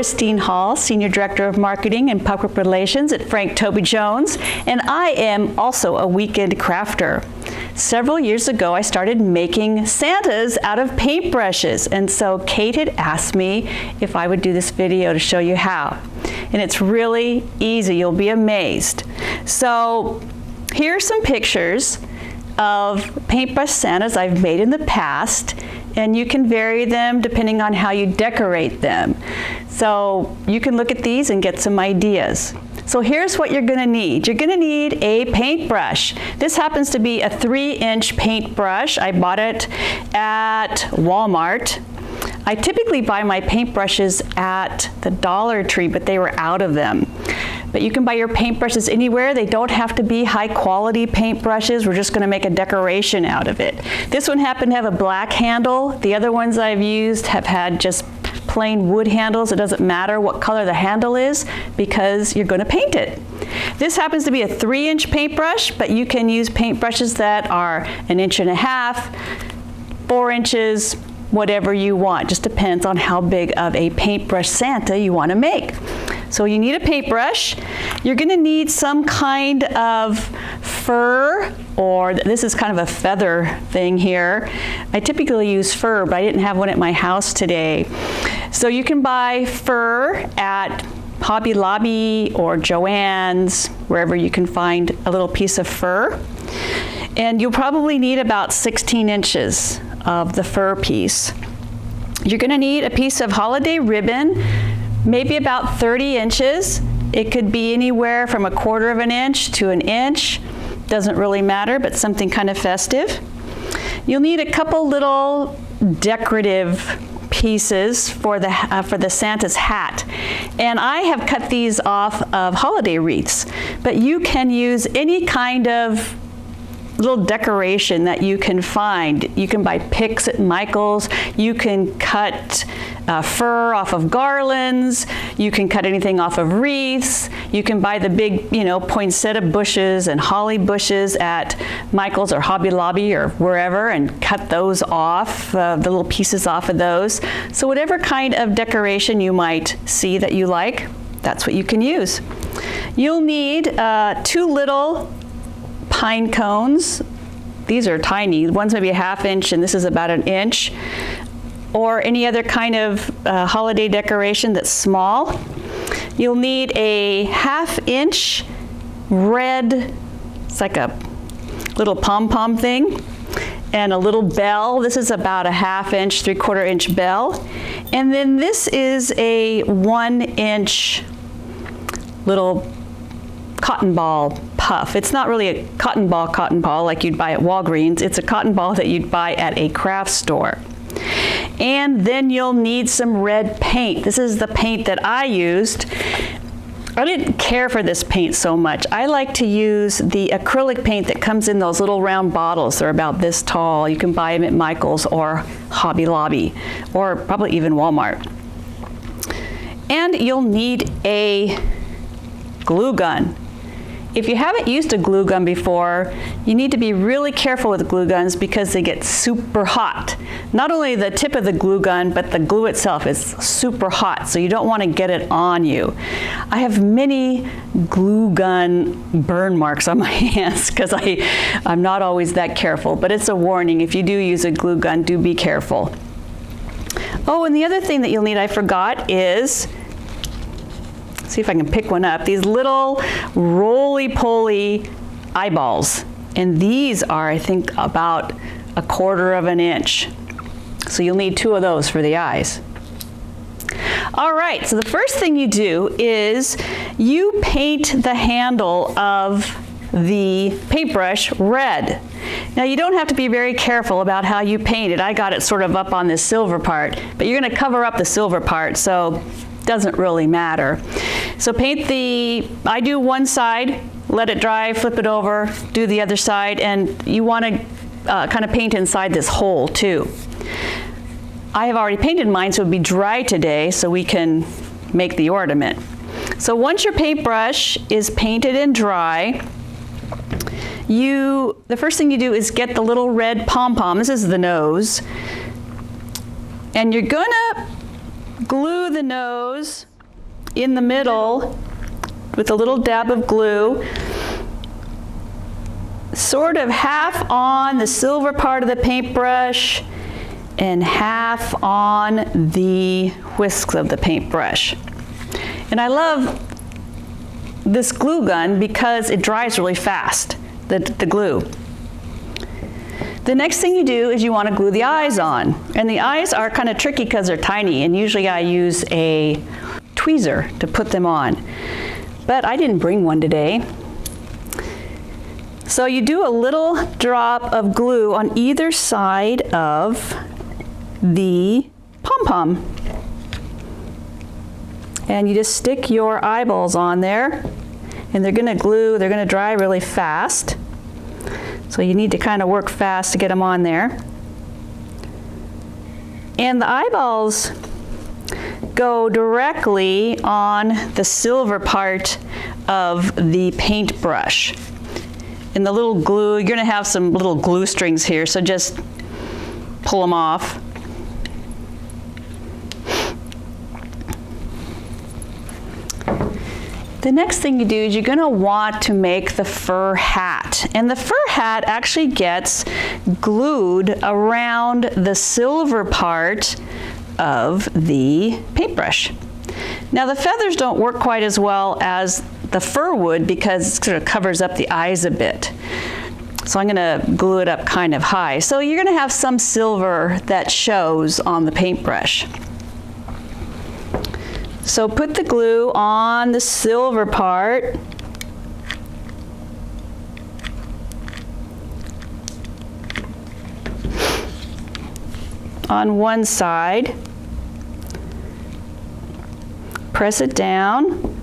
Christine Hall, Senior Director of Marketing and Public Relations at Franke Tobey Jones, and I am also a weekend crafter. Several years ago, I started making Santas out of paintbrushes, and so Kate had asked me if I would do this video to show you how. And it's really easy, you'll be amazed. So here are some pictures of paintbrush Santas I've made in the past, and you can vary them depending on how you decorate them. So you can look at these and get some ideas. So here's what you're gonna need. You're gonna need a paintbrush. This happens to be a 3-inch paintbrush. I bought it at Walmart. I typically buy my paintbrushes at the Dollar Tree, but they were out of them. But you can buy your paintbrushes anywhere. They don't have to be high quality paintbrushes. We're just gonna make a decoration out of it. This one happened to have a black handle. The other ones I've used have had just plain wood handles. It doesn't matter what color the handle is because you're gonna paint it. This happens to be a 3-inch paintbrush, but you can use paintbrushes that are 1.5 inches, 4 inches, whatever you want. Just depends on how big of a paintbrush Santa you want to make. So you need a paintbrush. You're going to need some kind of fur, or this is kind of a feather thing here. I typically use fur, but I didn't have one at my house today. So you can buy fur at Hobby Lobby or Joann's, wherever you can find a little piece of fur. And you'll probably need about 16 inches of the fur piece. You're gonna need a piece of holiday ribbon, maybe about 30 inches. It could be anywhere from 1/4 inch to 1 inch. Doesn't really matter, but something kind of festive. You'll need a couple little decorative pieces for the Santa's hat. And I have cut these off of holiday wreaths, but you can use any kind of little decoration that you can find. You can buy picks at Michael's. You can cut fur off of garlands. You can cut anything off of wreaths. You can buy the big, poinsettia bushes and holly bushes at Michael's or Hobby Lobby or wherever and cut those off, the little pieces off of those. So whatever kind of decoration you might see that you like, that's what you can use. You'll need 2 little pine cones. These are tiny. One's maybe 1/2 inch and this is about 1 inch. Or any other kind of holiday decoration that's small. You'll need a 1/2 inch red, it's like a little pom-pom thing, and a little bell. This is about a 1/2 inch, 3/4 inch bell. And then this is a 1 inch little cotton ball puff. It's not really a cotton ball like you'd buy at Walgreens. It's a cotton ball that you'd buy at a craft store. And then you'll need some red paint. This is the paint that I used. I didn't care for this paint so much. I like to use the acrylic paint that comes in those little round bottles. They're about this tall. You can buy them at Michael's or Hobby Lobby, or probably even Walmart. And you'll need a glue gun. If you haven't used a glue gun before, you need to be really careful with glue guns because they get super hot. Not only the tip of the glue gun, but the glue itself is super hot, so you don't want to get it on you. I have many glue gun burn marks on my hands because I'm not always that careful, but it's a warning. If you do use a glue gun, do be careful. Oh, and the other thing that you'll need, I forgot, is, see if I can pick one up, these little roly-poly eyeballs. And these are, I think, about 1/4 inch. So you'll need 2 of those for the eyes. All right, so the first thing you do is you paint the handle of the paintbrush red. Now you don't have to be very careful about how you paint it. I got it sort of up on this silver part, but you're gonna cover up the silver part, so it doesn't really matter. So paint I do one side, let it dry, flip it over, do the other side, and you wanna kind of paint inside this hole too. I have already painted mine, so it would be dry today so we can make the ornament. So once your paintbrush is painted and dry, the first thing you do is get the little red pom-pom. This is the nose. And you're gonna glue the nose in the middle with a little dab of glue, sort of half on the silver part of the paintbrush and half on the whisks of the paintbrush. And I love this glue gun because it dries really fast, the glue. The next thing you do is you want to glue the eyes on. And the eyes are kind of tricky because they're tiny, and usually I use a tweezer to put them on. But I didn't bring one today. So you do a little drop of glue on either side of the pom-pom. And you just stick your eyeballs on there, and they're gonna dry really fast. So you need to kind of work fast to get them on there. And the eyeballs go directly on the silver part of the paintbrush. And the little glue, you're gonna have some little glue strings here, so just pull them off. The next thing you do is you're gonna want to make the fur hat. And the fur hat actually gets glued around the silver part of the paintbrush. Now the feathers don't work quite as well as the fur would because it sort of covers up the eyes a bit. So I'm gonna glue it up kind of high. So you're gonna have some silver that shows on the paintbrush. So put the glue on the silver part. On one side. Press it down.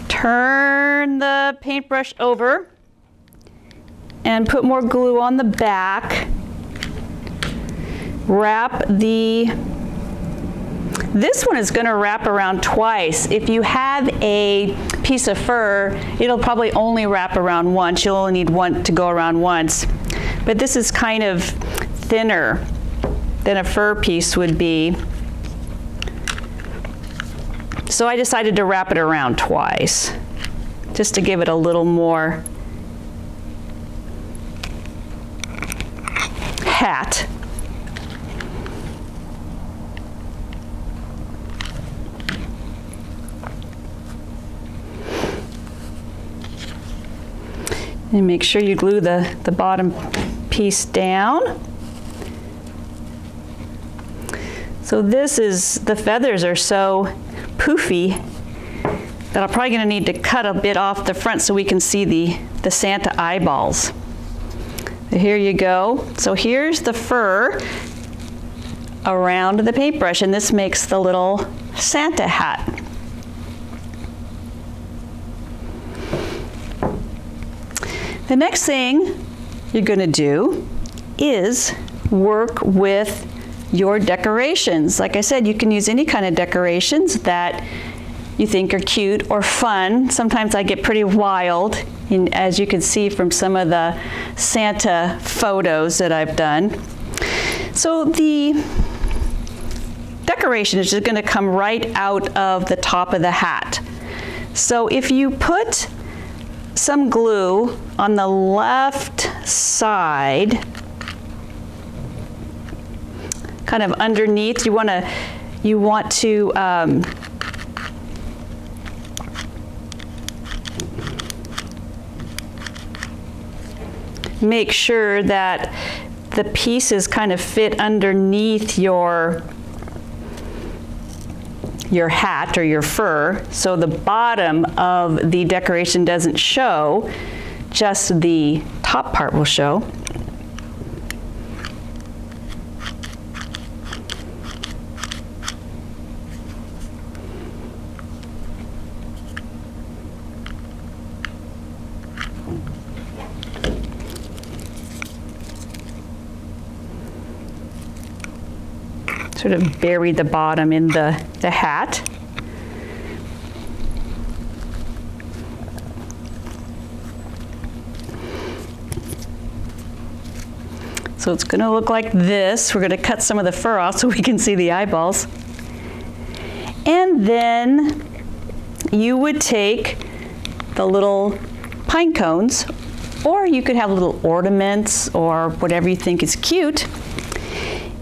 Turn the paintbrush over and put more glue on the back. Wrap this one is going to wrap around twice. If you have a piece of fur, it'll probably only wrap around once. You'll only need one to go around once. But this is kind of thinner than a fur piece would be. So I decided to wrap it around twice, just to give it a little more hat. And make sure you glue the bottom piece down. So the feathers are so poofy that I'm probably gonna need to cut a bit off the front so we can see the Santa eyeballs. So here you go. So here's the fur around the paintbrush, and this makes the little Santa hat. The next thing you're gonna do is work with your decorations. Like I said, you can use any kind of decorations that you think are cute or fun. Sometimes I get pretty wild, as you can see from some of the Santa photos that I've done. So the decoration is just gonna come right out of the top of the hat. So if you put some glue on the left side, kind of underneath, you want to make sure that the pieces kind of fit underneath your hat or your fur, so the bottom of the decoration doesn't show, just the top part will show. Sort of bury the bottom in the hat. So it's going to look like this. We're going to cut some of the fur off so we can see the eyeballs. And then you would take the little pine cones, or you could have little ornaments or whatever you think is cute,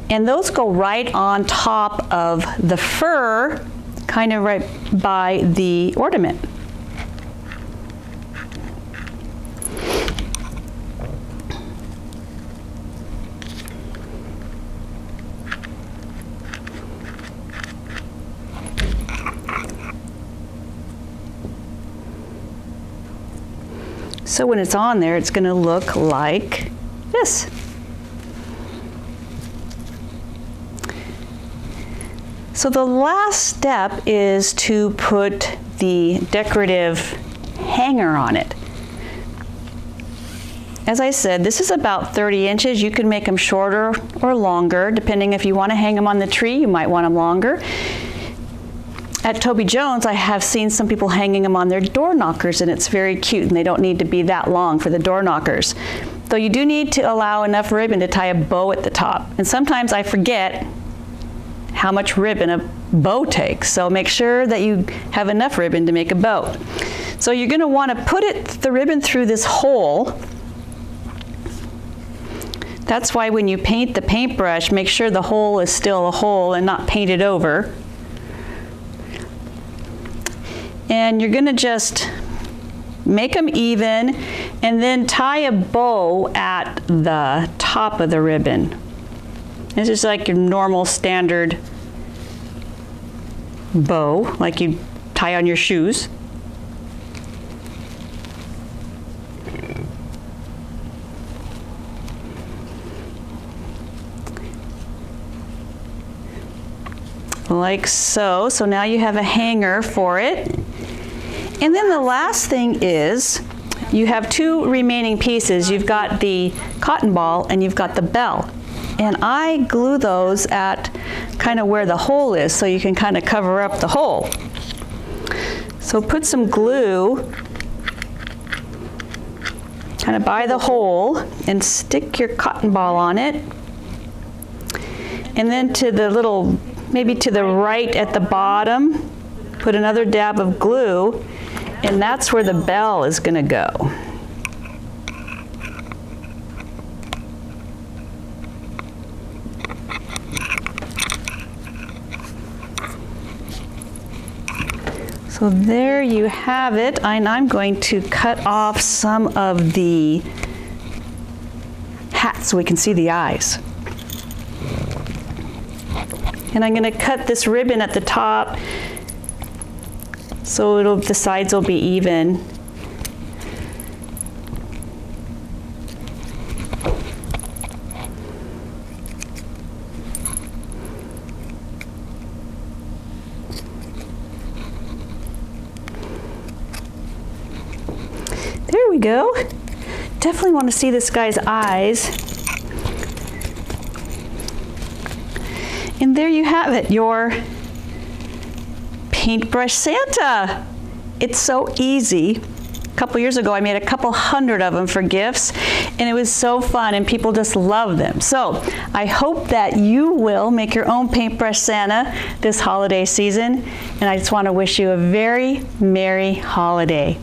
and those go right on top of the fur, kind of right by the ornament. So when it's on there, it's going to look like this. So the last step is to put the decorative hanger on it. As I said, this is about 30 inches. You can make them shorter or longer, depending if you want to hang them on the tree, you might want them longer. At Tobey Jones, I have seen some people hanging them on their door knockers, and it's very cute, and they don't need to be that long for the door knockers. Though you do need to allow enough ribbon to tie a bow at the top. And sometimes I forget how much ribbon a bow takes, so make sure that you have enough ribbon to make a bow. So you're going to want to put the ribbon through this hole. That's why when you paint the paintbrush, make sure the hole is still a hole and not painted over. And you're going to just make them even and then tie a bow at the top of the ribbon. This is like your normal standard bow, like you tie on your shoes. Like so. So now you have a hanger for it. And then the last thing is, you have two remaining pieces. You've got the cotton ball and you've got the bell. And I glue those at kind of where the hole is, so you can kind of cover up the hole. So put some glue kind of by the hole and stick your cotton ball on it. And then to the little, maybe to the right at the bottom, put another dab of glue, and that's where the bell is going to go. So there you have it, and I'm going to cut off some of the hat so we can see the eyes. And I'm going to cut this ribbon at the top so the sides will be even. There we go. Definitely want to see this guy's eyes. And there you have it, your paintbrush Santa. It's so easy. A couple years ago, I made a couple hundred of them for gifts, and it was so fun, and people just love them. So I hope that you will make your own paintbrush Santa this holiday season, and I just want to wish you a very Merry holiday.